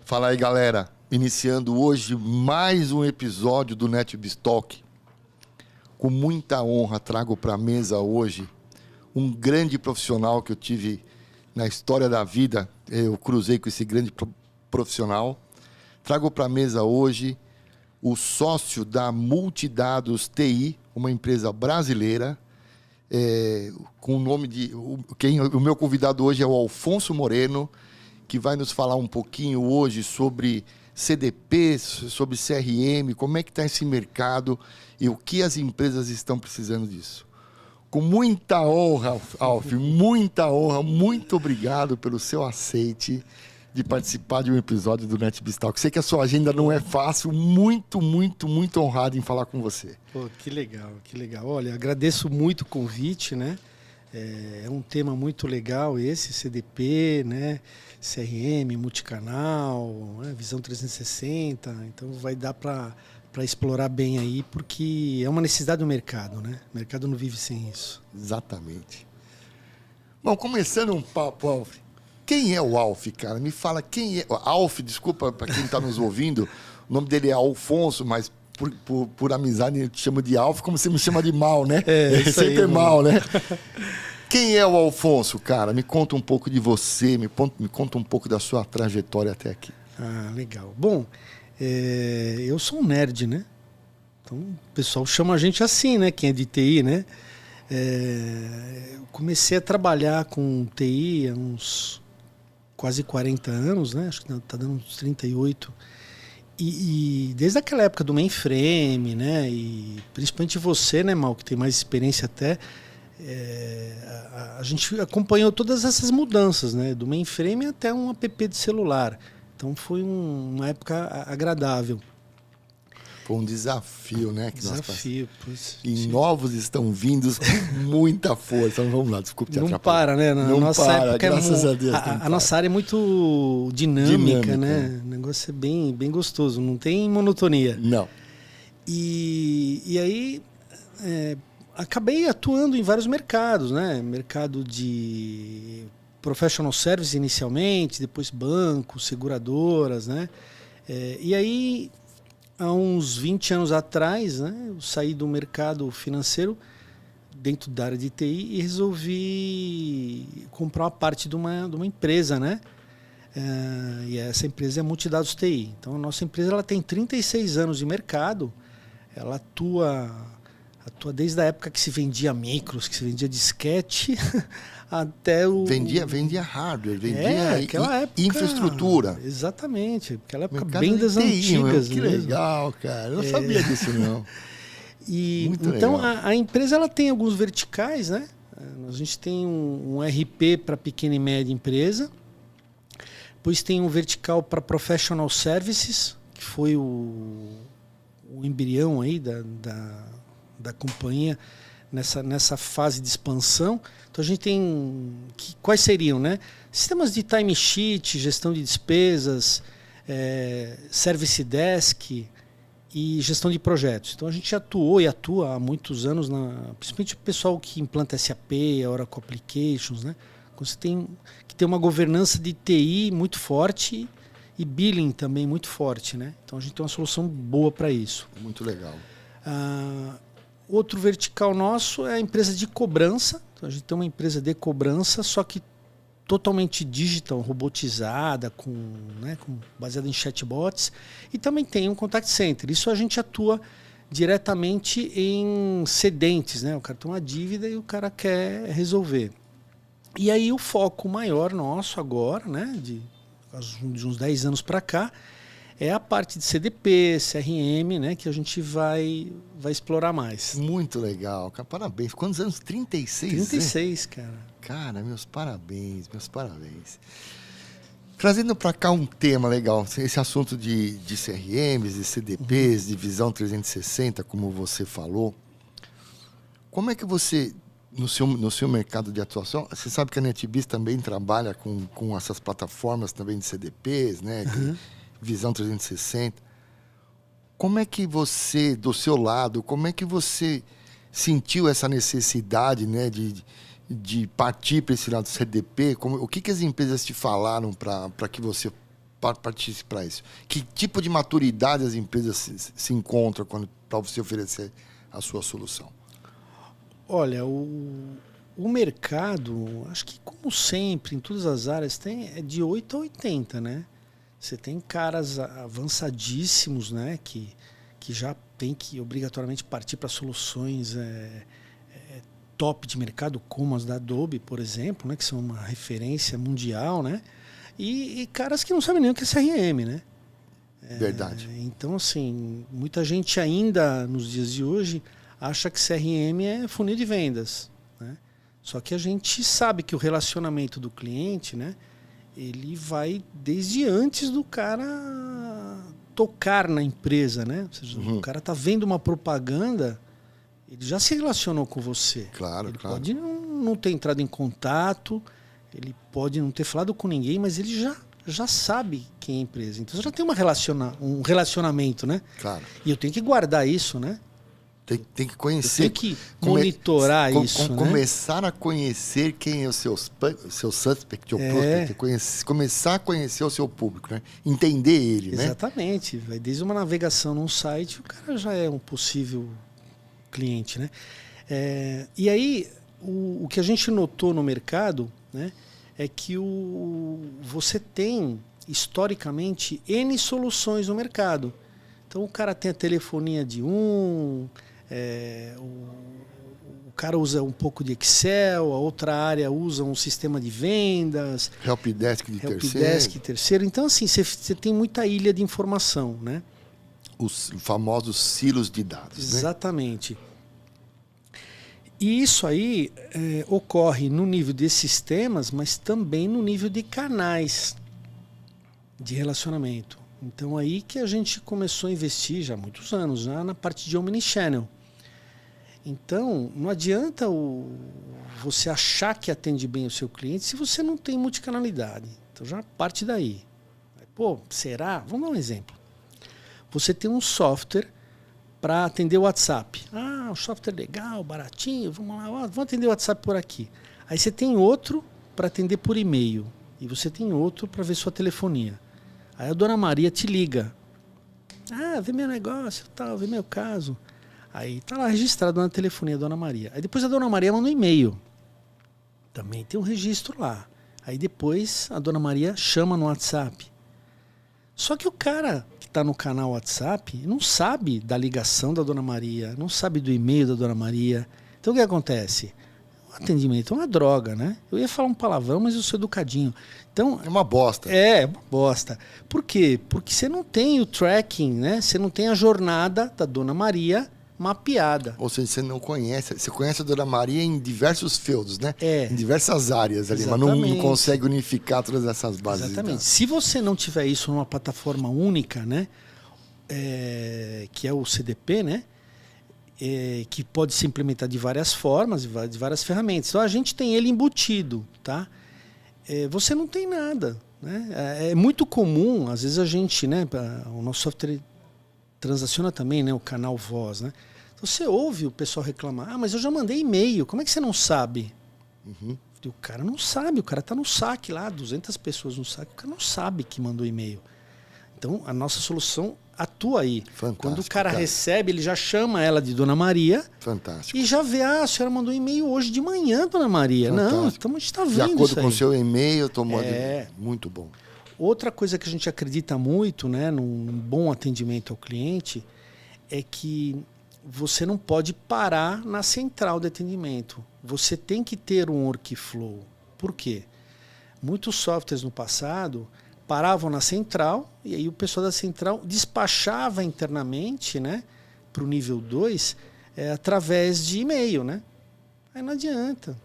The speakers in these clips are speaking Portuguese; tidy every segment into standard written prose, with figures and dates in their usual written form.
Fala aí, galera. Iniciando hoje mais um episódio do NetBiz Talk. Com muita honra, trago para a mesa hoje um grande profissional que eu tive na história da vida. Eu cruzei com esse grande profissional. Trago para a mesa hoje o sócio da Multidados TI, uma empresa brasileira, com o nome de... O meu convidado hoje é o Alfonso Moreno, que vai nos falar um pouquinho hoje sobre CDP, sobre CRM, como é que está esse mercado e o que as empresas estão precisando disso. Com muita honra, Alf, muita honra, muito obrigado pelo seu aceite de participar de um episódio do NetBiz Talk. Sei que a sua agenda não é fácil, muito honrado em falar com você. Pô, que legal, que legal. Olha, agradeço muito o convite, né? É um tema muito legal esse, CDP, né? CRM, multicanal, né? Visão 360. Então vai dar para explorar bem aí, porque é uma necessidade do mercado, né? O mercado não vive sem isso. Exatamente. Bom, começando um papo, Alf. Quem é o Alf, cara? Me fala quem é. Alf, desculpa para quem está nos ouvindo, o nome dele é Alfonso, mas por amizade eu te chamo de Alf, como você me chama de Mal, né? Sempre é Mal, né? Quem é o Alfonso, cara? Me conta um pouco de você, me conta um pouco da sua trajetória até aqui. Ah, legal. Bom, eu sou um nerd, né? Então o pessoal chama a gente assim, né? Quem é de TI, né? Eu comecei a trabalhar com TI há uns quase 40 anos, né? Acho que está dando uns 38. E desde aquela época do mainframe, né? E principalmente você, né, Mal, que tem mais experiência até, a gente acompanhou todas essas mudanças, né? Do mainframe até um app de celular. Então foi uma época agradável. Foi um desafio, né? Desafio. E novos estão vindos com muita força. Então, vamos lá, desculpe te atrapalhar. Não para, né? Não nossa para, época graças a Deus. A nossa área é muito dinâmica, né? O negócio é bem gostoso, não tem monotonia. Não. E aí acabei atuando em vários mercados, né? Mercado de professional service inicialmente, depois bancos, seguradoras, né? E aí, há uns 20 anos atrás, né, eu saí do mercado financeiro dentro da área de TI e resolvi comprar uma parte de uma empresa, né? E essa empresa é a Multidados TI. Então, a nossa empresa ela tem 36 anos de mercado. Ela atua desde a época que se vendia micros, que se vendia disquete, até o... Vendia hardware, vendia infraestrutura. Exatamente, aquela época mercado bem das TI, antigas. Que mesmo. legal, cara. Eu não sabia disso, não. Então, a empresa ela tem alguns verticais, né? A gente tem um RP para pequena e média empresa. Depois tem um vertical para professional services, que foi o embrião aí da companhia nessa fase de expansão. Então a gente tem... Quais seriam, né? Sistemas de timesheet, gestão de despesas, service desk e gestão de projetos. Então a gente atuou e atua há muitos anos, principalmente o pessoal que implanta SAP, Oracle Applications, né? Você tem que ter uma governança de TI muito forte e billing também muito forte, né? Então a gente tem uma solução boa para isso. Muito legal. Outro vertical nosso é a empresa de cobrança. Então, a gente tem uma empresa de cobrança, só que totalmente digital, robotizada, baseada em chatbots. E também tem um contact center. Isso a gente atua diretamente em cedentes, né? O cara tem uma dívida e o cara quer resolver. E aí o foco maior nosso agora, né? De uns 10 anos para cá, é a parte de CDP, CRM, né, que a gente vai explorar mais. Muito legal, cara. Parabéns. Quantos anos? 36? 36, né? Cara. Cara, meus parabéns. Trazendo para cá um tema legal, esse assunto de CRMs, de CDPs, de Visão 360, como você falou. Como é que você, no seu mercado de atuação, você sabe que a NetBiz também trabalha com essas plataformas também de CDPs, né? Visão 360. Como é que você, do seu lado, como é que você sentiu essa necessidade, né, de partir para esse lado do CDP? O que as empresas te falaram para que você partisse para isso? Que tipo de maturidade as empresas se encontram para você oferecer a sua solução? Olha, o mercado, acho que como sempre, em todas as áreas, é de 8 a 80, né? Você tem caras avançadíssimos, né? Que já tem que obrigatoriamente partir para soluções top de mercado, como as da Adobe, por exemplo, né? Que são uma referência mundial, né? E caras que não sabem nem o que é CRM, né? Verdade. Então, assim, muita gente ainda, nos dias de hoje, acha que CRM é funil de vendas, né? Só que a gente sabe que o relacionamento do cliente, né? Ele vai desde antes do cara tocar na empresa, né? Ou seja, o cara tá vendo uma propaganda, ele já se relacionou com você. Claro, ele claro. Pode não ter entrado em contato, ele pode não ter falado com ninguém, mas ele já sabe quem é a empresa. Então, você já tem um relacionamento, né? Claro. E eu tenho que guardar isso, né? Tem que conhecer. Tem que monitorar isso, né? Começar a conhecer quem é o seu suspect, ou prospect, começar a conhecer o seu público, né? Entender ele, né? Exatamente. Vai desde uma navegação num site, o cara já é um possível cliente, né? E aí, o que a gente notou no mercado, né, é que você tem, historicamente, N soluções no mercado. Então, o cara tem a telefonia de o cara usa um pouco de Excel, a outra área usa um sistema de vendas. Helpdesk de terceiro. Então, assim, você tem muita ilha de informação, né? Os famosos silos de dados. Exatamente. Né? E isso aí ocorre no nível de sistemas, mas também no nível de canais de relacionamento. Então aí que a gente começou a investir já há muitos anos, já na parte de Omnichannel. Então, não adianta você achar que atende bem o seu cliente se você não tem multicanalidade. Então já parte daí. Pô, será? Vamos dar um exemplo. Você tem um software para atender o WhatsApp. Ah, um software legal, baratinho, vamos lá, vamos atender o WhatsApp por aqui. Aí você tem outro para atender por e-mail. E você tem outro para ver sua telefonia. Aí a dona Maria te liga. Ah, vê meu negócio, tal, vê meu caso. Aí tá lá registrado na telefonia a dona Maria. Aí depois a dona Maria manda um e-mail. Também tem um registro lá. Aí depois a dona Maria chama no WhatsApp. Só que o cara que está no canal WhatsApp não sabe da ligação da dona Maria, não sabe do e-mail da dona Maria. Então o que acontece? O atendimento é uma droga, né? Eu ia falar um palavrão, mas eu sou educadinho. Então, é uma bosta. É uma bosta. Por quê? Porque você não tem o tracking, né? Você não tem a jornada da dona Maria mapeada. Ou seja, você não conhece. Você conhece a dona Maria em diversos feudos, né? Em diversas áreas ali, mas não consegue unificar todas essas bases. Exatamente. Se você não tiver isso numa plataforma única, né? Que é o CDP, né? Que pode se implementar de várias formas, de várias ferramentas. Então a gente tem ele embutido, tá? Você não tem nada, né? É muito comum, às vezes a gente, né? O nosso software transaciona também, né? O canal voz, né? Então você ouve o pessoal reclamar, mas eu já mandei e-mail, como é que você não sabe? O cara não sabe, o cara está no saque lá, 200 pessoas no saque, o cara não sabe que mandou e-mail. Então a nossa solução atua aí. Fantástico, quando o cara recebe, ele já chama ela de Dona Maria. Fantástico. E já vê, a senhora mandou um e-mail hoje de manhã, Dona Maria. Fantástico. Não, então a gente está vendo isso. De acordo com o seu e-mail, tomou muito bom. Outra coisa que a gente acredita muito, né, num bom atendimento ao cliente, é que você não pode parar na central de atendimento. Você tem que ter um workflow. Por quê? Muitos softwares no passado paravam na central e aí o pessoal da central despachava internamente, né, para o nível 2 através de e-mail, né? Aí não adianta.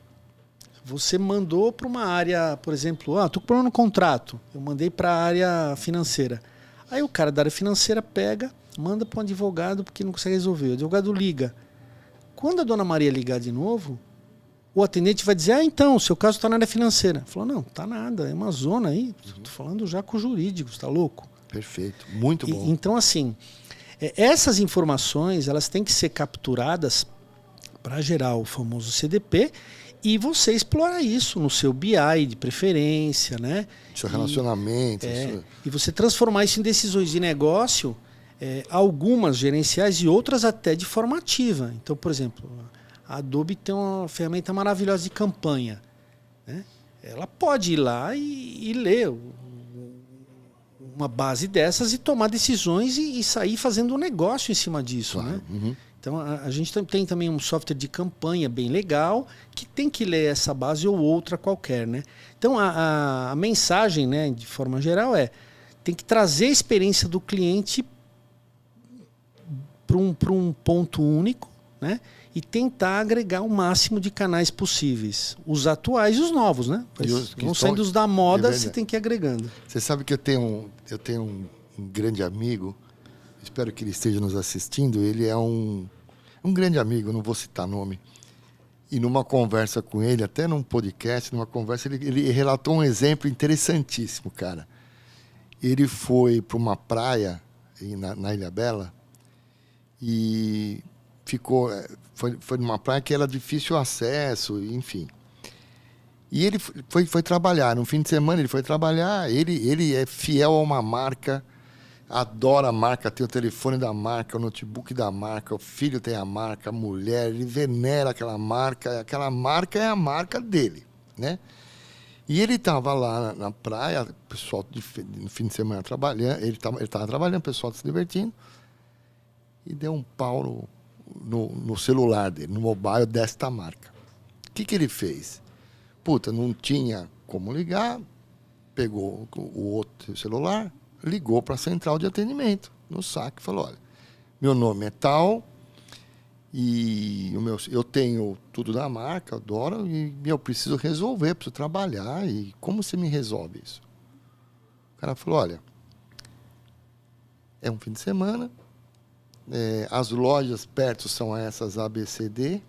Você mandou para uma área, por exemplo, estou com problema no contrato, eu mandei para a área financeira. Aí o cara da área financeira pega, manda para um advogado porque não consegue resolver. O advogado liga. Quando a dona Maria ligar de novo, o atendente vai dizer, então, o seu caso está na área financeira. Falou, não, tá nada, é uma zona aí. Estou falando já com o jurídico, está louco? Perfeito, muito bom. Então, assim, essas informações, elas têm que ser capturadas para gerar o famoso CDP E você explorar isso no seu BI de preferência, né? Seu relacionamento. E você transformar isso em decisões de negócio, algumas gerenciais e outras até de forma ativa. Então, por exemplo, a Adobe tem uma ferramenta maravilhosa de campanha, né? Ela pode ir lá e ler uma base dessas e tomar decisões e sair fazendo um negócio em cima disso, claro, né? Uhum. Então, a gente tem também um software de campanha bem legal que tem que ler essa base ou outra qualquer, né? Então, a mensagem, né, de forma geral, tem que trazer a experiência do cliente para um ponto único, né? E tentar agregar o máximo de canais possíveis. Os atuais e os novos, né? Vão saindo os da moda, você tem que ir agregando. Você sabe que eu tenho um grande amigo, espero que ele esteja nos assistindo, ele é um grande amigo, não vou citar nome. E numa conversa com ele, até num podcast, ele relatou um exemplo interessantíssimo, cara. Ele foi para uma praia na Ilhabela e foi numa praia que era difícil acesso, enfim. E ele foi trabalhar. No fim de semana ele foi trabalhar. Ele é fiel a uma marca, adora a marca, tem o telefone da marca, o notebook da marca, o filho tem a marca, a mulher, ele venera aquela marca é a marca dele, né? E ele estava lá na praia, o pessoal no fim de semana trabalhando, ele estava trabalhando, o pessoal se divertindo, e deu um pau no celular dele, no mobile desta marca. O que ele fez? Puta, não tinha como ligar, pegou o outro celular, ligou para a central de atendimento no saque e falou: olha, meu nome é tal e eu tenho tudo da marca, adoro, e eu preciso resolver, preciso trabalhar, e como você me resolve isso? O cara falou: olha, é um fim de semana, as lojas perto são essas ABCD,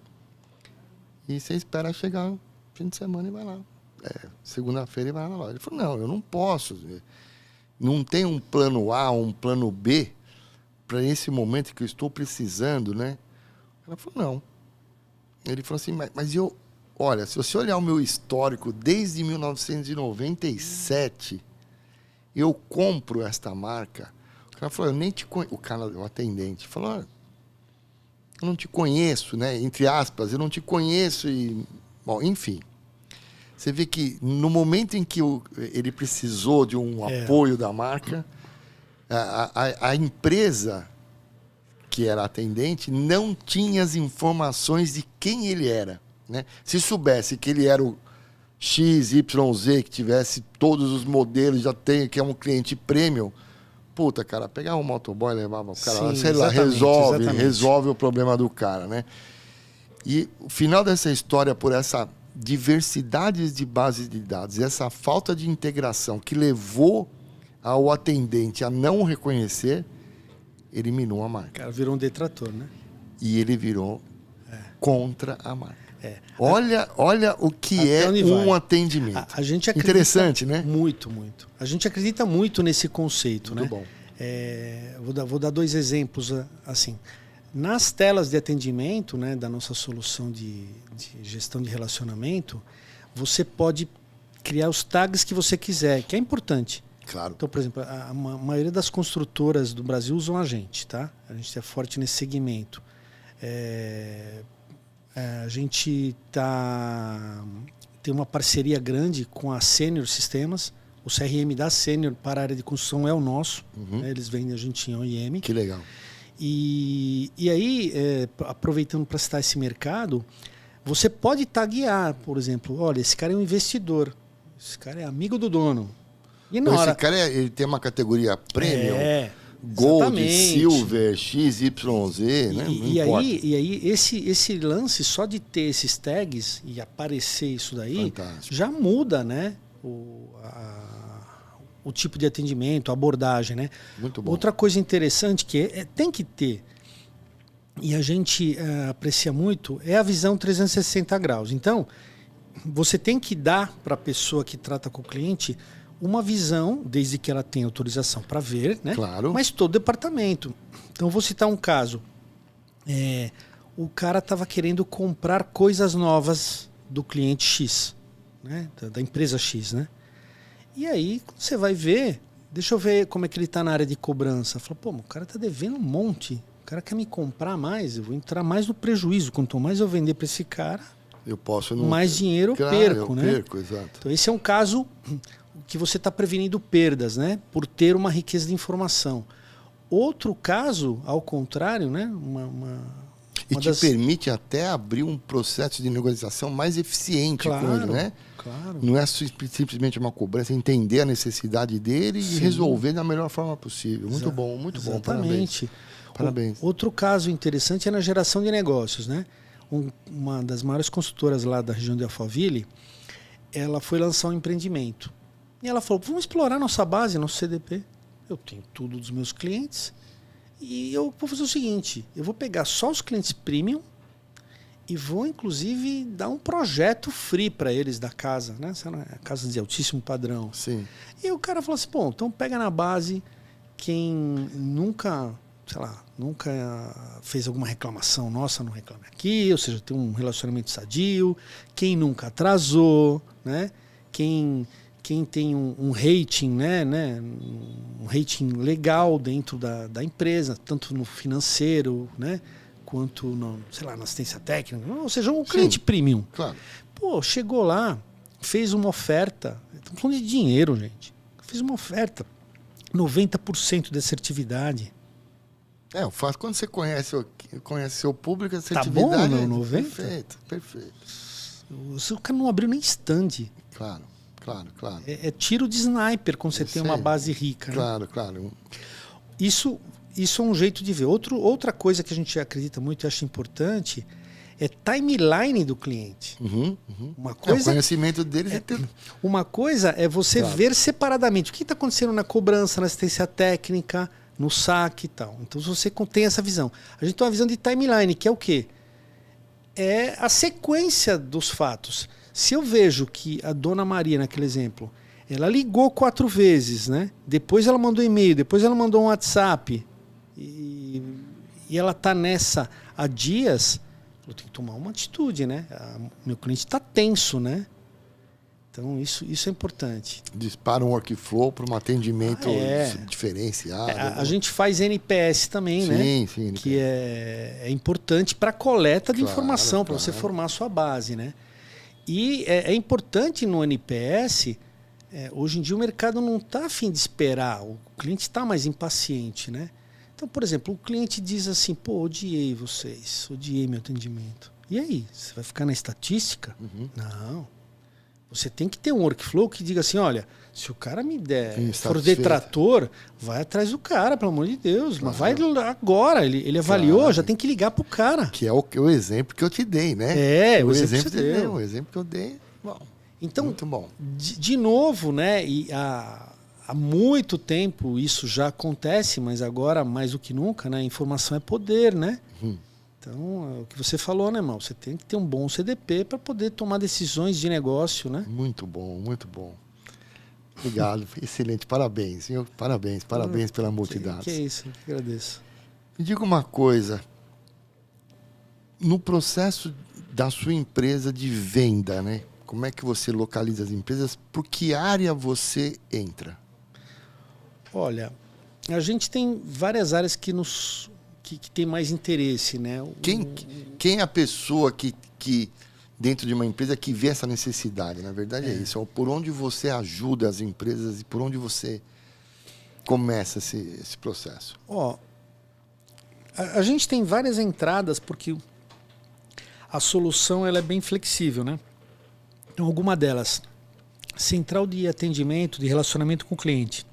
e você espera chegar fim de semana e vai lá. Segunda-feira e vai lá na loja. Ele falou: não, eu não posso. Não tem um plano A, um plano B para esse momento que eu estou precisando, né? Ela falou: não. Ele falou assim: mas olha, se você olhar o meu histórico desde 1997, eu compro esta marca. O cara falou: eu nem te conheço. O atendente falou: eu não te conheço, né? Entre aspas, eu não te conheço e... Bom, enfim. Você vê que no momento em que ele precisou de um apoio da marca, a empresa que era atendente não tinha as informações de quem ele era, né? Se soubesse que ele era o XYZ, que tivesse todos os modelos, que é um cliente premium, puta, cara, pegava um motoboy, levava o cara, sim, sei lá, resolve o problema do cara, né? E o final dessa história, por essa diversidade de bases de dados, essa falta de integração que levou ao atendente a não reconhecer, eliminou a marca. O cara virou um detrator, né? E ele virou contra a marca. Olha o que é um atendimento. A gente acredita, interessante, né? Muito, muito. A gente acredita muito nesse conceito, muito, né? Bom. Vou dar 2 exemplos assim. Nas telas de atendimento, né, da nossa solução de gestão de relacionamento, você pode criar os tags que você quiser, que é importante. Claro. Então, por exemplo, a maioria das construtoras do Brasil usam a gente, tá? A gente é forte nesse segmento. A gente tem uma parceria grande com a Senior Sistemas. O CRM da Senior para a área de construção é o nosso. Né? Eles vendem a gente em OEM. Que legal. E aí, aproveitando para citar esse mercado, você pode taguear, por exemplo, olha, esse cara é um investidor, esse cara é amigo do dono. E na hora... Esse cara ele tem uma categoria premium, Gold, exatamente. Silver, XYZ, né? E aí esse lance só de ter esses tags e aparecer isso daí, fantástico, já muda, né? O tipo de atendimento, a abordagem, né? Muito bom. Outra coisa interessante que tem que ter, e a gente aprecia muito, é a visão 360 graus. Então, você tem que dar para a pessoa que trata com o cliente uma visão, desde que ela tenha autorização para ver, né? Claro. Mas todo departamento. Então, vou citar um caso. O cara estava querendo comprar coisas novas do cliente X, né? Da empresa X, né? E aí, quando você vai ver, deixa eu ver como é que ele está na área de cobrança. Fala, pô, o cara está devendo um monte. O cara quer me comprar mais, eu vou entrar mais no prejuízo. Quanto mais eu vender para esse cara, mais dinheiro eu perco, né? Exato. Então, esse é um caso que você está prevenindo perdas, né? Por ter uma riqueza de informação. Outro caso, ao contrário, né? E te permite até abrir um processo de negociação mais eficiente com ele, né? Claro. Não é simplesmente uma cobrança, entender a necessidade dele e resolver da melhor forma possível. Muito bom, exatamente. Parabéns. Outro caso interessante é na geração de negócios, né? Uma das maiores consultoras lá da região de Alphaville, ela foi lançar um empreendimento. E ela falou, vamos explorar nossa base, nosso CDP. Eu tenho tudo dos meus clientes e eu vou fazer o seguinte, eu vou pegar só os clientes premium e vou, inclusive, dar um projeto free para eles da casa, né? Casa de altíssimo padrão. Sim. E o cara falou assim, bom, então pega na base quem nunca fez alguma reclamação nossa, não reclame aqui, ou seja, tem um relacionamento sadio, quem nunca atrasou, né? Quem tem um rating, né? Um rating legal dentro da empresa, tanto no financeiro, né? Quanto na assistência técnica, ou seja, um cliente premium. Claro. Pô, chegou lá, fez uma oferta, estamos falando de dinheiro, gente. Fez uma oferta, 90% de assertividade. O fato, quando você conhece seu público, a assertividade... Tá bom, não, 90%? Perfeito. O cara não abriu nem stand. Claro. É tiro de sniper quando você tem uma base rica. Claro. Isso é um jeito de ver. Outra coisa que a gente acredita muito e acha importante é timeline do cliente. Uma coisa, o conhecimento deles uma coisa é você ver separadamente o que está acontecendo na cobrança, na assistência técnica, no saque e tal. Então, se você tem essa visão. A gente tem uma visão de timeline, que é o quê? É a sequência dos fatos. Se eu vejo que a dona Maria, naquele exemplo, ela ligou 4 vezes, né? Depois ela mandou e-mail, depois ela mandou um WhatsApp e ela está nessa há dias, eu tenho que tomar uma atitude, né? Meu cliente está tenso, né? Então isso é importante. Dispara um workflow para um atendimento diferenciado. A gente faz NPS também, né? Sim, NPS. Que é importante para a coleta de informação, para você formar a sua base, né? E é importante no NPS, hoje em dia o mercado não está a fim de esperar, o cliente está mais impaciente, né? Então, por exemplo, o cliente diz assim, pô, odiei vocês, odiei meu atendimento. E aí, você vai ficar na estatística? Não. Você tem que ter um workflow que diga assim, olha, se o cara me for detrator, vai atrás do cara, pelo amor de Deus. Mas vai agora, ele avaliou, já tem que ligar pro cara. Que é o exemplo que eu te dei, né? O exemplo que você deu. O exemplo que eu dei, bom. Então, muito bom. De novo, né? E há muito tempo isso já acontece, mas agora mais do que nunca, né? Informação é poder, né? Então, é o que você falou, né, irmão? Você tem que ter um bom CDP para poder tomar decisões de negócio, né? Muito bom. Obrigado, excelente, parabéns, senhor. Parabéns pela Multidados. Que é isso, eu que agradeço. Me diga uma coisa, no processo da sua empresa de venda, né? Como é que você localiza as empresas? Por que área você entra? Olha, a gente tem várias áreas que tem mais interesse, né? Quem é a pessoa que dentro de uma empresa que vê essa necessidade? Na verdade é isso. Por onde você ajuda as empresas e por onde você começa esse processo? A gente tem várias entradas porque a solução ela é bem flexível, né? Então, alguma delas, central de atendimento, de relacionamento com o cliente,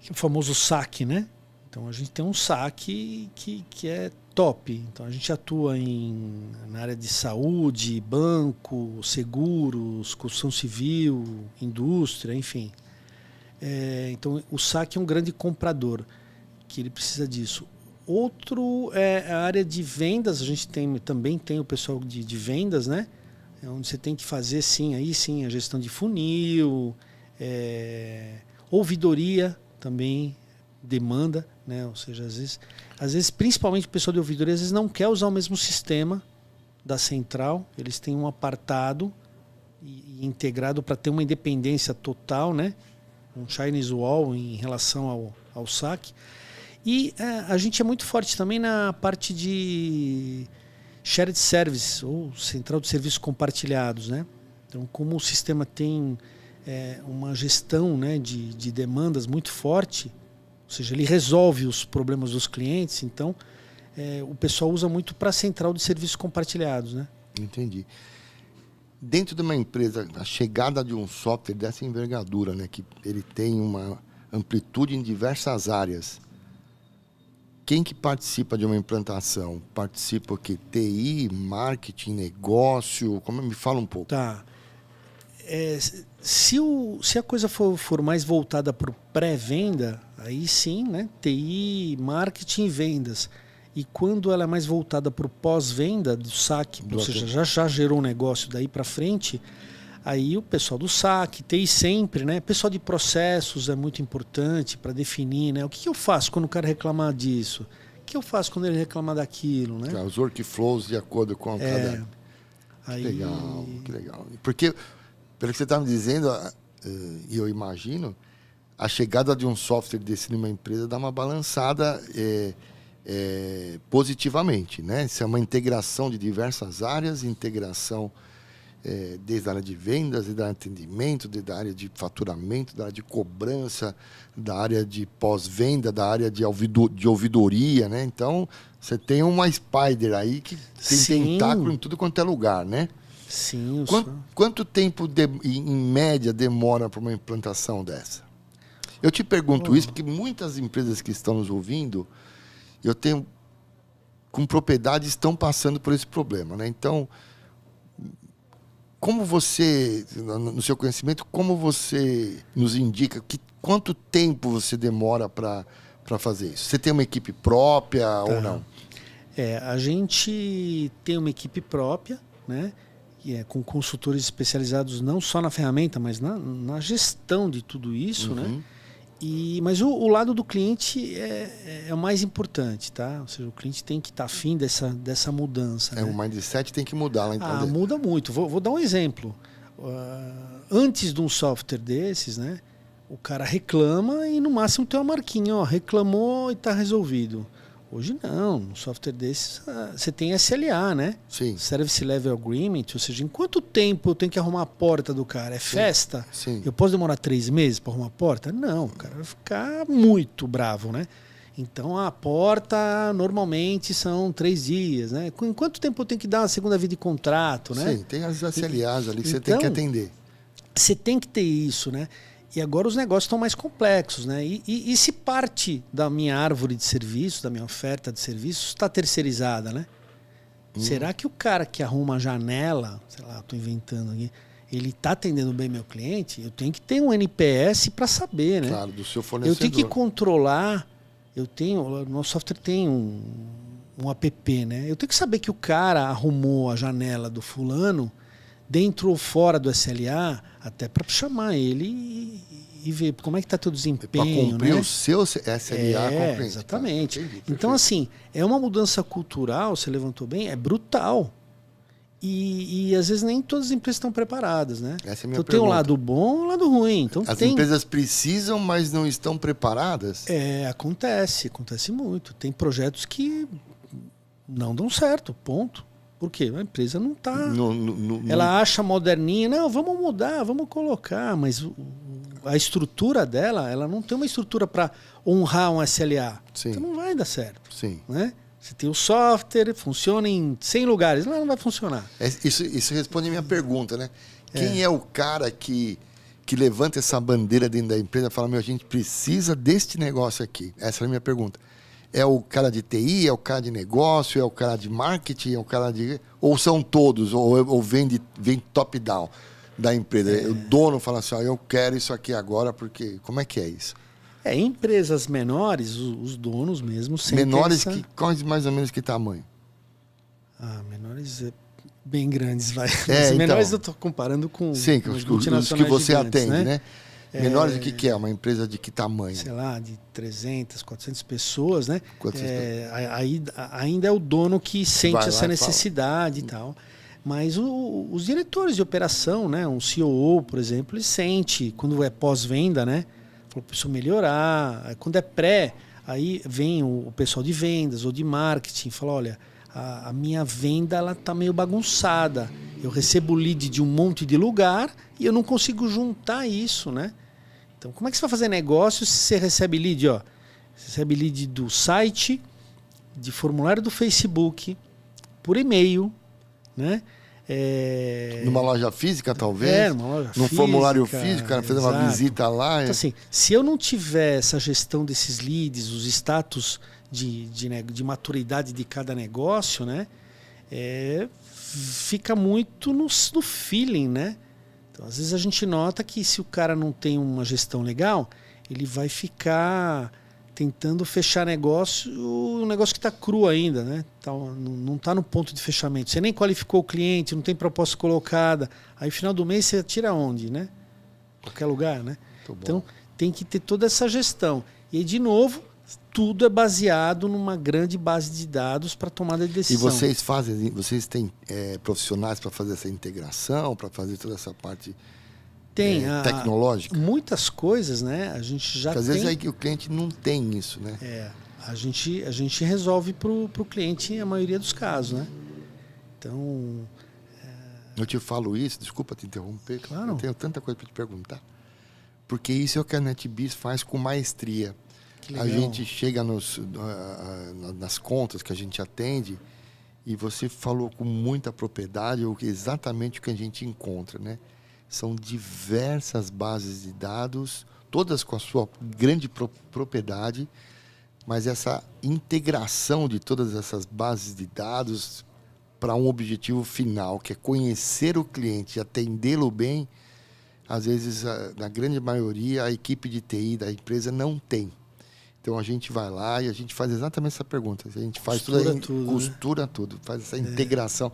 que é o famoso SAC, né? Então a gente tem um SAC que é top. Então a gente atua na área de saúde, banco, seguros, construção civil, indústria, enfim. Então o SAC é um grande comprador, que ele precisa disso. Outro é a área de vendas, a gente também tem o pessoal de vendas, né? Onde você tem que fazer aí sim, a gestão de funil, ouvidoria também demanda, né? Ou seja, às vezes principalmente o pessoal de ouvidoria às vezes não quer usar o mesmo sistema da central, eles têm um apartado e integrado para ter uma independência total, né? Um Chinese Wall em relação ao saque. E a gente é muito forte também na parte de shared service, ou central de serviços compartilhados, né? Então, como o sistema tem uma gestão, né, de demandas muito forte, ou seja, ele resolve os problemas dos clientes, então o pessoal usa muito para a central de serviços compartilhados, né? Entendi. Dentro de uma empresa, a chegada de um software dessa envergadura, né, que ele tem uma amplitude em diversas áreas, quem que participa de uma implantação? Participa o quê? TI, marketing, negócio? Como me fala um pouco. Tá. Se a coisa for mais voltada para o pré-venda, aí sim, né? TI, marketing e vendas. E quando ela é mais voltada para o pós-venda do saque, ou seja, já gerou um negócio daí para frente, aí o pessoal do saque, TI sempre, né? Pessoal de processos é muito importante para definir, né? O que eu faço quando o cara reclamar disso? O que eu faço quando ele reclamar daquilo, né? Os workflows de acordo com cada... Aí... Que legal. Porque, pelo que você está me dizendo, e eu imagino, a chegada de um software desse numa empresa dá uma balançada positivamente, né? Isso é uma integração de diversas áreas, integração desde a área de vendas, desde a área de atendimento, desde a área de faturamento, da área de cobrança, da área de pós-venda, da área de ouvidoria, né? Então, você tem uma Spider aí que tem tentáculo em tudo quanto é lugar, né? Sim. Quanto tempo, em média, demora para uma implantação dessa? Eu te pergunto isso porque muitas empresas que estão nos ouvindo, eu tenho, com propriedade, estão passando por esse problema, né? Então, como você, no seu conhecimento, como você nos indica quanto tempo você demora para fazer isso? Você tem uma equipe própria ou não? A gente tem uma equipe própria, né? Que com consultores especializados não só na ferramenta, mas na gestão de tudo isso, né? Mas o lado do cliente é o mais importante, tá? Ou seja, o cliente tem que estar afim dessa mudança. Né? O mindset tem que mudar lá então. Muda muito. Vou dar um exemplo. Antes de um software desses, né? O cara reclama e no máximo tem uma marquinha, ó, reclamou e está resolvido. Hoje não, um software desses você tem SLA, né? Sim. Service Level Agreement, ou seja, em quanto tempo eu tenho que arrumar a porta do cara? É festa? Sim. Eu posso demorar 3 meses para arrumar a porta? Não, o cara vai ficar muito bravo, né? Então a porta normalmente são 3 dias, né? Em quanto tempo eu tenho que dar uma segunda vida de contrato, né? Sim, tem as SLAs ali que você tem que atender. Você tem que ter isso, né? E agora os negócios estão mais complexos, né? E se parte da minha árvore de serviços, da minha oferta de serviços, está terceirizada, né? Será que o cara que arruma a janela, sei lá, estou inventando aqui, ele está atendendo bem meu cliente? Eu tenho que ter um NPS para saber, né? Claro, do seu fornecedor. Eu tenho que controlar. O nosso software tem um app, né? Eu tenho que saber que o cara arrumou a janela do fulano dentro ou fora do SLA, até para chamar ele e ver como é que está teu desempenho. Para cumprir, né? O seu SLA. Exatamente. Entendi, então, assim, é uma mudança cultural, você levantou bem, é brutal. E às vezes nem todas as empresas estão preparadas, né? Essa é a minha pergunta. Tem um lado bom e um lado ruim. Então, as empresas precisam, mas não estão preparadas? Acontece muito. Tem projetos que não dão certo, ponto. Por quê? A empresa não está... Ela acha moderninha, não, vamos mudar, vamos colocar, mas a estrutura dela, ela não tem uma estrutura para honrar um SLA. Sim. Então não vai dar certo. Sim. Né? Você tem o software, funciona em 100 lugares, não vai funcionar. Isso responde a minha pergunta, né? Quem é o cara que levanta essa bandeira dentro da empresa e fala, a gente precisa deste negócio aqui? Essa é a minha pergunta. É o cara de TI, é o cara de negócio, é o cara de marketing, é o cara de... Ou são todos, ou vem top-down da empresa. O dono fala assim, eu quero isso aqui agora, porque... Como é que é isso? Em empresas menores, os donos mesmo sentem menores, quais mais ou menos que tamanho? Menores bem grandes, vai. Menores eu estou comparando com os que você atende, né? Menores do que é? Uma empresa de que tamanho? Sei lá, de 300, 400 pessoas, né? Aí ainda é o dono que sente essa necessidade e tal. Mas os diretores de operação, né? Um COO, por exemplo, ele sente quando é pós-venda, né? Falou, preciso melhorar. Quando é pré, aí vem o pessoal de vendas ou de marketing e fala, olha, a minha venda ela tá meio bagunçada. Eu recebo lead de um monte de lugar e eu não consigo juntar isso, né? Então, como é que você vai fazer negócio se você recebe lead? Ó, você recebe lead do site, de formulário do Facebook, por e-mail, né? Numa loja física, talvez? Numa loja Num formulário físico, o cara fez uma visita lá. Então, assim, se eu não tiver essa gestão desses leads, os status de maturidade de cada negócio, né? Fica muito no feeling, né? Então, às vezes a gente nota que se o cara não tem uma gestão legal, ele vai ficar tentando fechar negócio, um negócio que está cru ainda, né? Não está no ponto de fechamento. Você nem qualificou o cliente, não tem proposta colocada. Aí, final do mês, você tira onde, né? Qualquer lugar, né? Então, tem que ter toda essa gestão. E aí, de novo, tudo é baseado numa grande base de dados para tomada de decisão. E vocês têm profissionais para fazer essa integração, para fazer toda essa parte tecnológica? Muitas coisas, né? A gente já Porque às vezes aí o cliente não tem isso, né? A gente resolve para o cliente a maioria dos casos, né? Então... Eu te falo isso, desculpa te interromper, claro. Eu tenho tanta coisa para te perguntar. Porque isso é o que a NetBiz faz com maestria. A gente chega nas contas que a gente atende e você falou com muita propriedade exatamente o que a gente encontra, né? São diversas bases de dados, todas com a sua grande propriedade, mas essa integração de todas essas bases de dados para um objetivo final, que é conhecer o cliente e atendê-lo bem, às vezes, na grande maioria, a equipe de TI da empresa não tem. Então, a gente vai lá e a gente faz exatamente essa pergunta. A gente faz costura tudo, faz essa integração,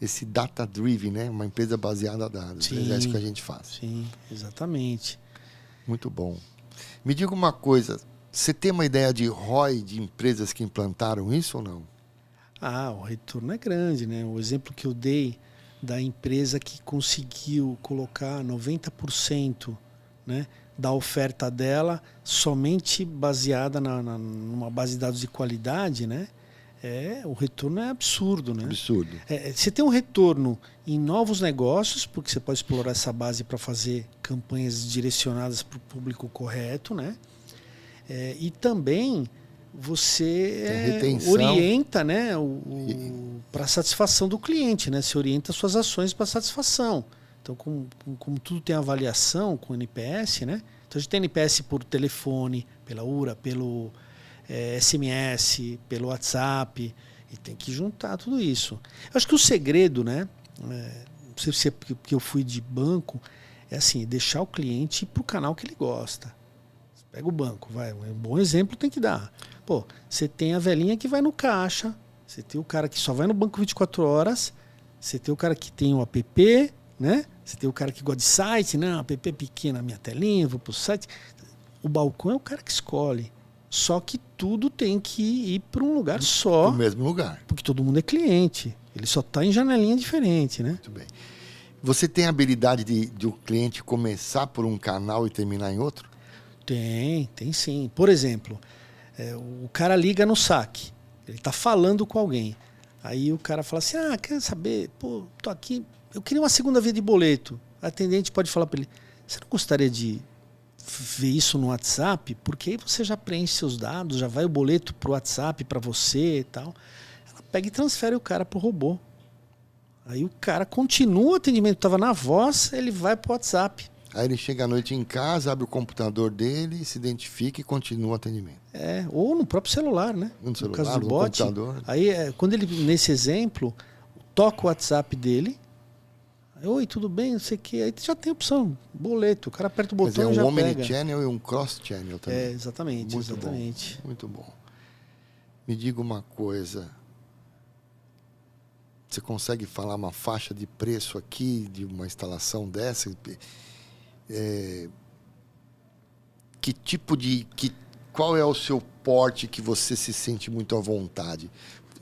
esse data-driven, né? Uma empresa baseada em dados. Sim, é isso que a gente faz. Sim, exatamente. Muito bom. Me diga uma coisa, você tem uma ideia de ROI de empresas que implantaram isso ou não? O retorno é grande, né? O exemplo que eu dei da empresa que conseguiu colocar 90%, né, da oferta dela somente baseada numa base de dados de qualidade, né? O retorno é absurdo, né? Absurdo. Você tem um retorno em novos negócios, porque você pode explorar essa base para fazer campanhas direcionadas para o público correto, né? E também você orienta, né, para a satisfação do cliente, né? Você orienta suas ações para satisfação. Então, como tudo tem avaliação com NPS, né? Então, a gente tem NPS por telefone, pela URA, pelo SMS, pelo WhatsApp, e tem que juntar tudo isso. Eu acho que o segredo, né? Não sei se é porque eu fui de banco, é assim, deixar o cliente ir para o canal que ele gosta. Você pega o banco, um bom exemplo tem que dar. Pô, você tem a velhinha que vai no caixa, você tem o cara que só vai no banco 24 horas, você tem o cara que tem o app, né? Você tem o cara que gosta de site, né? App pequena, minha telinha, vou pro site. O balcão é o cara que escolhe. Só que tudo tem que ir para um lugar só. No mesmo lugar. Porque todo mundo é cliente. Ele só está em janelinha diferente, né? Muito bem. Você tem a habilidade de o cliente começar por um canal e terminar em outro? Tem sim. Por exemplo, o cara liga no saque. Ele está falando com alguém. Aí o cara fala assim, quer saber? Pô, tô aqui, eu queria uma segunda via de boleto. A atendente pode falar para ele, você não gostaria de ver isso no WhatsApp? Porque aí você já preenche seus dados, já vai o boleto pro WhatsApp para você e tal. Ela pega e transfere o cara pro robô. Aí o cara continua o atendimento, estava na voz, ele vai pro WhatsApp. Aí ele chega à noite em casa, abre o computador dele, se identifica e continua o atendimento. Ou no próprio celular, né? No celular, caso do no bot. computador. Aí, quando ele, nesse exemplo, toca o WhatsApp dele, oi, tudo bem, não sei o quê, aí já tem opção, boleto, o cara aperta o botão e já pega. É um omnichannel e um cross-channel também. Exatamente, muito exatamente. Bom, muito bom. Me diga uma coisa, você consegue falar uma faixa de preço aqui, de uma instalação dessa? que tipo de... Qual é o seu porte que você se sente muito à vontade?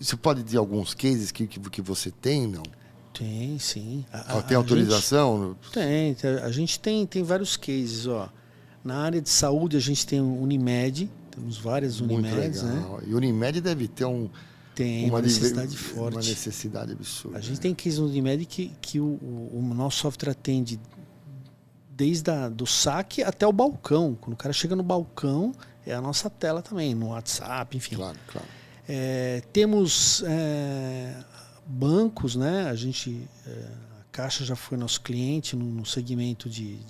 Você pode dizer alguns cases que você tem, não? Tem, sim. Tem autorização? Tem. A gente tem vários cases, ó. Na área de saúde, a gente tem o Unimed. Temos várias Unimeds, né? E o Unimed deve ter uma necessidade forte. Uma necessidade absurda. A gente tem case no Unimed que o nosso software atende desde do saque até o balcão. Quando o cara chega no balcão, é a nossa tela também, no WhatsApp, enfim. Claro. Temos bancos, né? A Caixa já foi nosso cliente no segmento de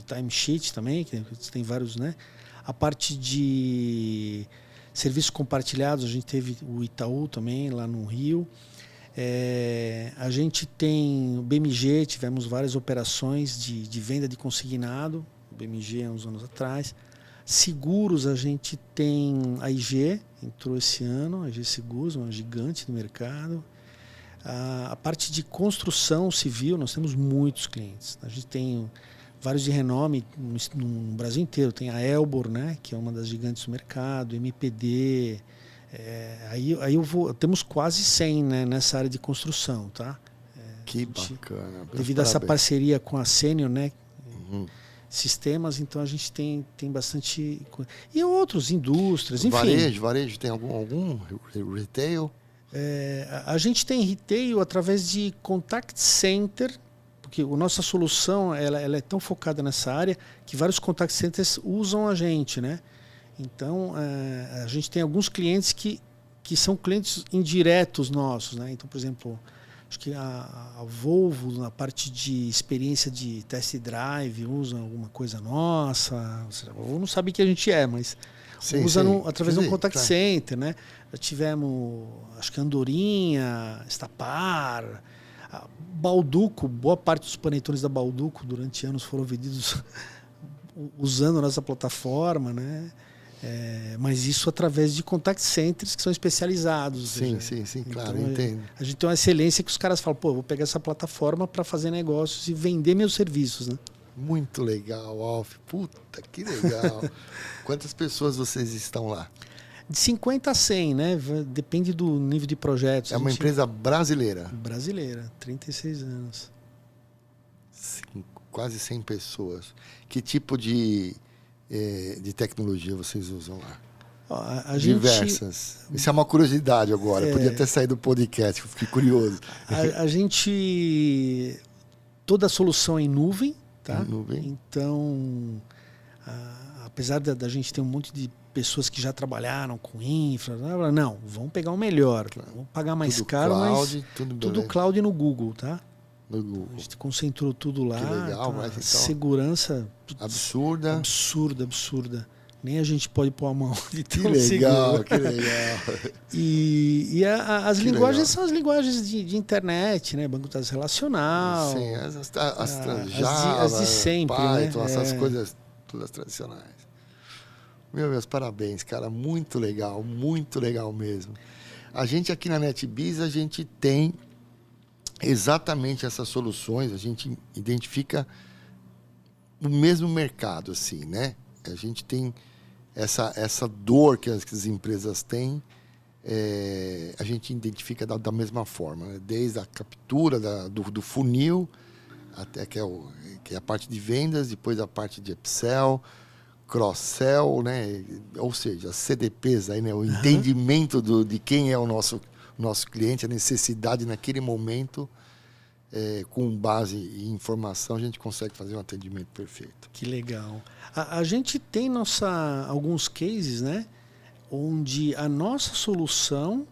timesheet também, que tem vários, né? A parte de serviços compartilhados, a gente teve o Itaú também, lá no Rio. A gente tem o BMG, tivemos várias operações de venda de consignado, o BMG há uns anos atrás. Seguros, a gente tem a IG, entrou esse ano, a IG Seguros, uma gigante do mercado. A parte de construção civil, nós temos muitos clientes. A gente tem vários de renome no Brasil inteiro. Tem a Elbor, né, que é uma das gigantes do mercado, MPD. Temos quase 100, né, nessa área de construção, tá? Que bacana. Devido a essa parceria com a Senior, né, sistemas, então a gente tem bastante... E outros, indústrias, enfim. Varejo, tem algum retail? A gente tem retail através de contact center, porque a nossa solução ela é tão focada nessa área que vários contact centers usam a gente, né? Então, a gente tem alguns clientes que são clientes indiretos nossos, né? Então, por exemplo, acho que a Volvo, na parte de experiência de test drive, usa alguma coisa nossa. Ou seja, a Volvo não sabe que a gente mas usa através de um contact center, né? Já tivemos, acho que Andorinha, Estapar, Balduco, boa parte dos panetones da Balduco durante anos foram vendidos usando a nossa plataforma, né? Mas isso através de contact centers que são especializados. Sim, claro, então, entendo. A gente tem uma excelência que os caras falam, vou pegar essa plataforma para fazer negócios e vender meus serviços, né? Muito legal, Alf. Puta, que legal. Quantas pessoas vocês estão lá? De 50 a 100, né? Depende do nível de projetos. É uma empresa brasileira? Brasileira, 36 anos. Quase 100 pessoas. Que tipo de tecnologia vocês usam lá? Diversas. Isso é uma curiosidade agora. Podia até sair do podcast, eu fiquei curioso. A gente... Toda a solução é em nuvem, tá? Em nuvem. Então, apesar da gente ter um monte de pessoas que já trabalharam com infra, não, vamos pegar o melhor. Claro. Vamos pagar mais tudo caro, cloud, mas tudo cloud no Google, tá? No Google. A gente concentrou tudo lá. Que legal, tá? mas então, segurança absurda. Absurda. Nem a gente pode pôr a mão de tão seguro. Que legal. E as linguagens são as linguagens de internet, né? Banco de dados relacional. Sim, as de sempre, Python, né? essas coisas todas tradicionais. Meus parabéns, cara. Muito legal mesmo. A gente aqui na NetBiz, a gente tem exatamente essas soluções, a gente identifica o mesmo mercado, assim, né? A gente tem essa dor que as empresas têm, a gente identifica da mesma forma, né? Desde a captura do funil, até que é a parte de vendas, depois a parte de upsell, cross-sell, né? Ou seja, as CDPs, aí, né? O entendimento de quem é o nosso cliente, a necessidade naquele momento, com base em informação, a gente consegue fazer um atendimento perfeito. Que legal. A gente tem alguns cases, né? Onde a nossa solução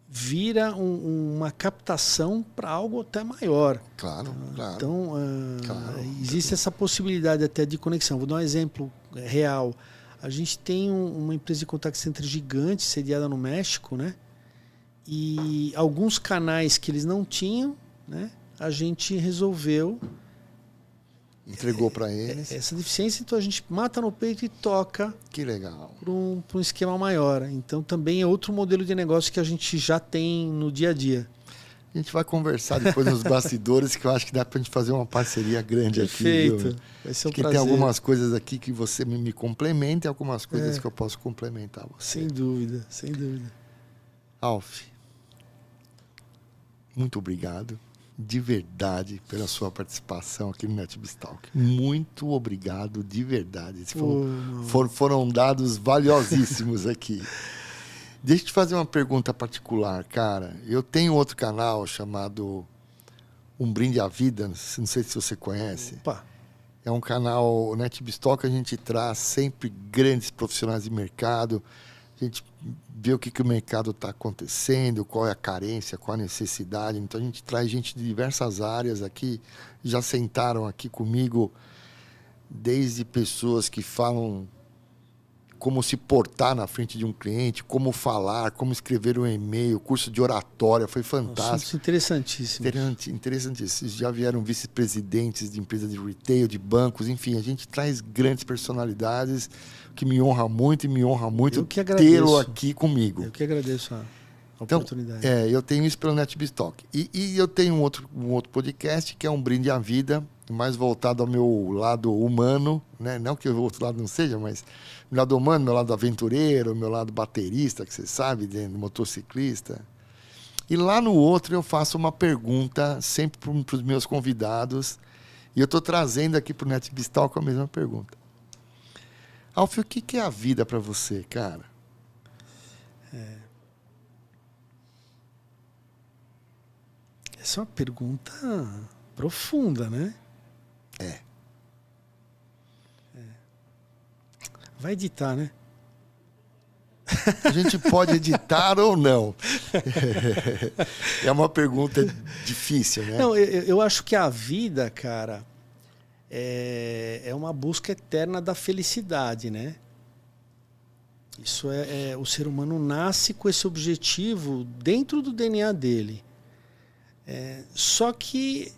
vira uma captação para algo até maior. Claro. Então, existe essa possibilidade até de conexão. Vou dar um exemplo real. A gente tem uma empresa de contact center gigante, sediada no México, né? E alguns canais que eles não tinham, né? A gente resolveu... Entregou para eles. Essa deficiência, então a gente mata no peito e toca. Que legal. Para um esquema maior. Então também é outro modelo de negócio que a gente já tem no dia a dia. A gente vai conversar depois nos bastidores, que eu acho que dá pra gente fazer uma parceria grande aqui. Perfeito. Vai ser um prazer. Tem algumas coisas aqui que você me complementa e algumas coisas que eu posso complementar você. Sem dúvida, sem dúvida. Alf, muito obrigado, de verdade, pela sua participação aqui no NetBizTalk. Muito obrigado, de verdade. Foram dados valiosíssimos aqui. Deixa eu te fazer uma pergunta particular, cara. Eu tenho outro canal chamado Um Brinde à Vida, não sei se você conhece. Opa. É um canal, o NetBizTalk, a gente traz sempre grandes profissionais de mercado. A gente vê o que o mercado está acontecendo, qual é a carência, qual a necessidade. Então, a gente traz gente de diversas áreas aqui. Já sentaram aqui comigo, desde pessoas que falam como se portar na frente de um cliente, como falar, como escrever um e-mail, curso de oratória, foi fantástico. Interessantíssimo. Interessantíssimo. Já vieram vice-presidentes de empresas de retail, de bancos, enfim, a gente traz grandes personalidades, que me honra muito e me honra muito tê-lo aqui comigo. Eu que agradeço a oportunidade. Eu tenho isso pelo NetBizTalk. E eu tenho um outro podcast, que é Um Brinde à Vida, mais voltado ao meu lado humano, né? Não que o outro lado não seja, mas meu lado humano, meu lado aventureiro, meu lado baterista, que você sabe, motociclista. E lá no outro eu faço uma pergunta sempre para os meus convidados, e eu estou trazendo aqui para o NetBizTalk a mesma pergunta. Alf, o que é a vida para você, cara? Essa é uma pergunta profunda, né? Vai editar, né? A gente pode editar ou não. É uma pergunta difícil, né? Não, eu acho que a vida, cara, é uma busca eterna da felicidade, né? Isso o ser humano nasce com esse objetivo dentro do DNA dele. Só que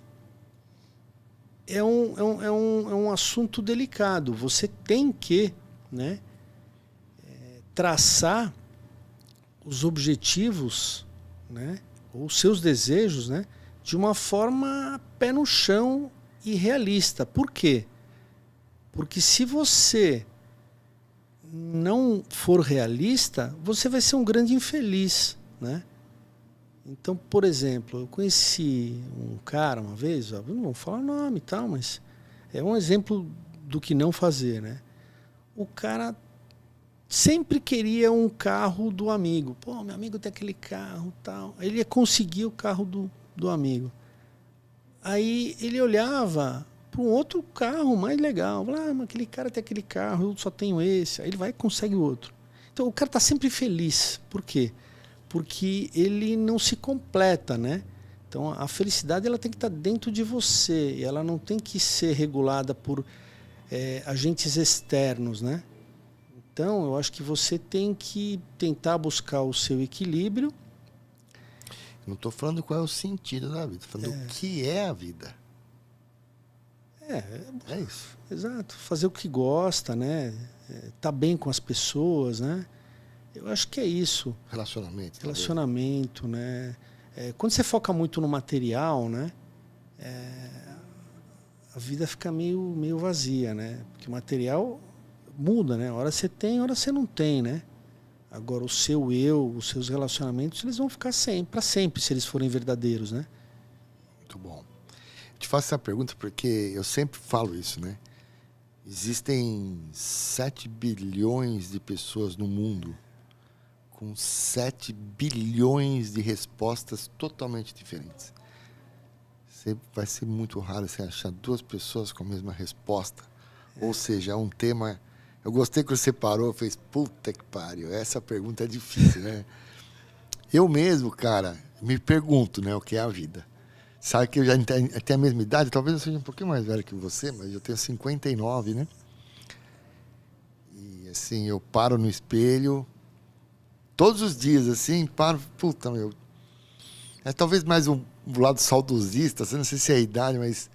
é um assunto delicado. Você tem que, né, traçar os objetivos, né, ou seus desejos, né, de uma forma pé no chão e realista. Por quê? Porque se você não for realista, você vai ser um grande infeliz, né? Então, por exemplo, eu conheci um cara uma vez, não vou falar o nome e tal, mas é um exemplo do que não fazer, né? O cara sempre queria um carro do amigo. Pô, meu amigo tem aquele carro e tal. Aí ele ia conseguir o carro do amigo. Aí ele olhava para um outro carro mais legal. Falava, mas aquele cara tem aquele carro, eu só tenho esse. Aí ele vai e consegue o outro. Então o cara está sempre feliz. Por quê? Porque ele não se completa, né? Então a felicidade ela tem que estar dentro de você. E ela não tem que ser regulada por agentes externos, né? Então eu acho que você tem que tentar buscar o seu equilíbrio. Não estou falando qual é o sentido da vida, estou falando o que é a vida. É isso. Exato. Fazer o que gosta, né? Tá bem com as pessoas, né? Eu acho que é isso. Relacionamento, né? Quando você foca muito no material, né? A vida fica meio vazia, né? Porque o material muda, né? Hora você tem, hora você não tem, né? Agora o seu eu, os seus relacionamentos, eles vão ficar para sempre, se eles forem verdadeiros, né? Muito bom. Te faço essa pergunta porque eu sempre falo isso, né? Existem 7 bilhões de pessoas no mundo com 7 bilhões de respostas totalmente diferentes. Vai ser muito raro você achar 2 pessoas com a mesma resposta. Ou seja, é um tema... Eu gostei que você parou e fez, puta que pariu, essa pergunta é difícil, né? Eu mesmo, cara, me pergunto, né, o que é a vida. Sabe que eu já tenho a mesma idade, talvez eu seja um pouquinho mais velho que você, mas eu tenho 59, né? E assim, eu paro no espelho, todos os dias, assim, paro, puta, meu... talvez mais um lado saudosista, não sei se é a idade, mas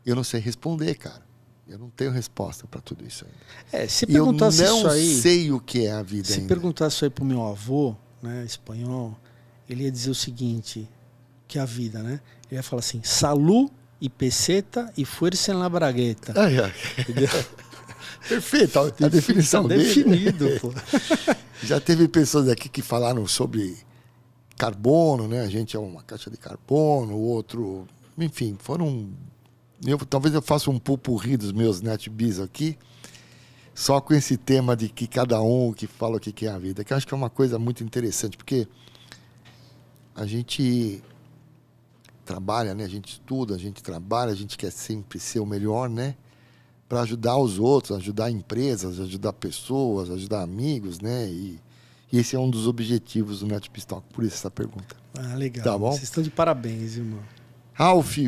eu não sei responder, cara. Eu não tenho resposta para tudo isso ainda. Se perguntasse isso aí... Eu não sei o que é a vida ainda. Se perguntasse isso aí para o meu avô, né, espanhol, ele ia dizer o seguinte: que é a vida, né? Ele ia falar assim, salud e peseta e fuerza en la bragueta. Entendeu? Perfeito, a definição dele. Definido, pô. Já teve pessoas aqui que falaram sobre carbono, né? A gente é uma caixa de carbono, o outro... Enfim, foram... talvez eu faça um pupurri dos meus NetBiz aqui, só com esse tema de que cada um que fala o que é a vida, que eu acho que é uma coisa muito interessante, porque a gente trabalha, né? A gente estuda, a gente trabalha, a gente quer sempre ser o melhor, né? Para ajudar os outros, ajudar empresas, ajudar pessoas, ajudar amigos, né? E esse é um dos objetivos do NetBiz Talk, por isso essa pergunta. Ah, legal. Tá bom? Vocês estão de parabéns, irmão. Ralf,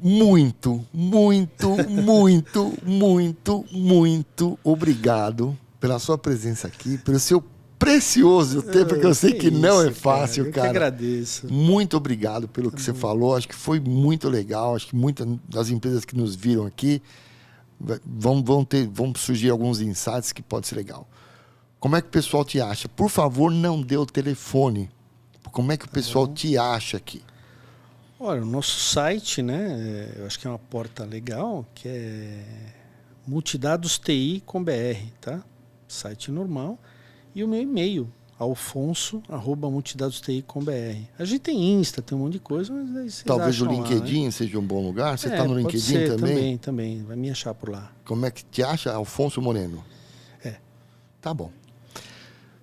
muito, muito, muito, muito, muito obrigado pela sua presença aqui, pelo seu precioso tempo, porque eu sei que não é fácil, cara. Eu que agradeço. Muito obrigado pelo que você falou. Acho que foi muito legal. Acho que muitas das empresas que nos viram aqui vão surgir alguns insights que pode ser legal. Como é que o pessoal te acha? Por favor, não dê o telefone. Como é que o pessoal te acha aqui? Olha, o nosso site, né? Eu acho que é uma porta legal, que é multidados.ti.com.br, tá? Site normal. E o meu e-mail, alfonso@multidados.ti.com.br. A gente tem Insta, tem um monte de coisa, mas aí vocês talvez o LinkedIn lá, né? seja um bom lugar. Você está no LinkedIn ser, também? Também. Vai me achar por lá. Como é que te acha? Alfonso Moreno. É. Tá bom.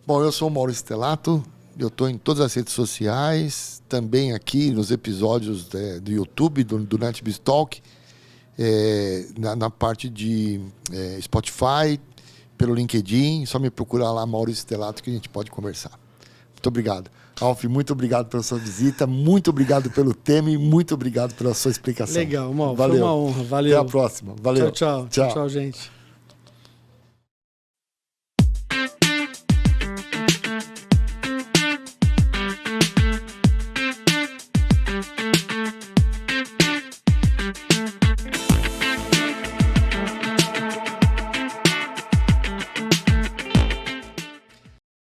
Bom, eu sou o Maurício Stelato. Eu estou em todas as redes sociais, também aqui nos episódios do YouTube, do NetBiz Talk, na parte de Spotify, pelo LinkedIn. Só me procurar lá, Maurício Stelato, que a gente pode conversar. Muito obrigado. Alf, muito obrigado pela sua visita, muito obrigado pelo tema e muito obrigado pela sua explicação. Legal, Mal. Valeu. Foi uma honra. Valeu. Até a próxima. Valeu. Tchau, gente.